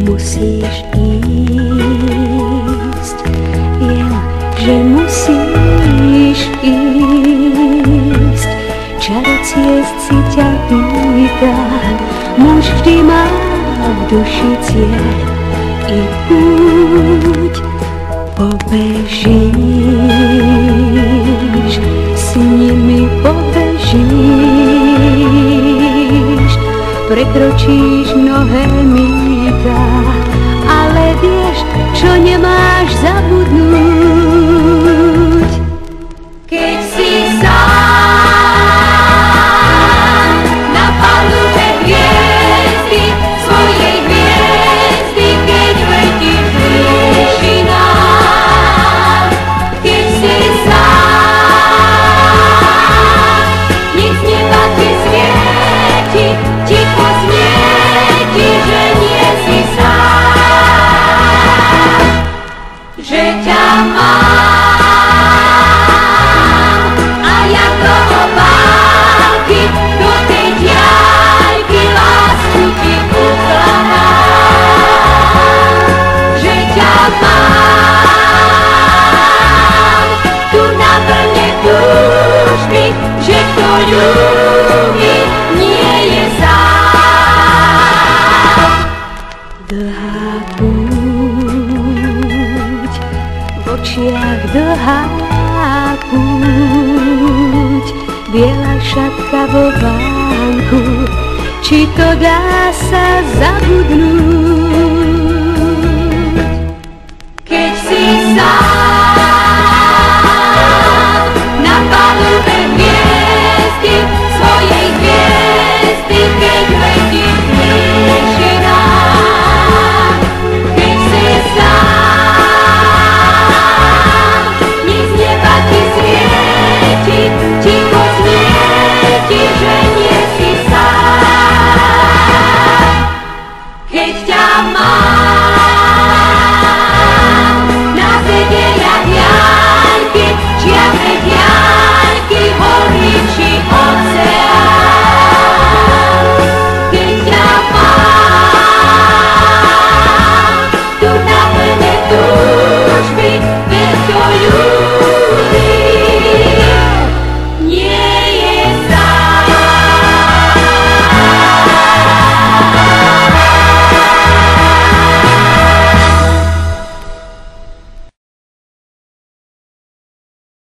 musíš ísť. Viem, že musíš ísť. Čaro ciest si ťa pýta, muž vždy má v duši cieľ i púť. Pobežíš, s nimi pobežíš, prekročíš mnohé mýta, ale vieš, čo nemáš zabudnúť. Keď si sám na palube hviezdy, svojej hviezdy, keď letíš v výšinách. Keď si sám, nic z neba ti svieti, ticho znie ti, že nie si sám, že ťa mám. A ja do obálky, do tej diaľky lásku ti ukladám, že ťa mám. Tu na vlne túžby, že kto ľúbi, nie je sám. Dlhá púť, v očiach dlhá púť, biela šatka vo vánku, či to dá sa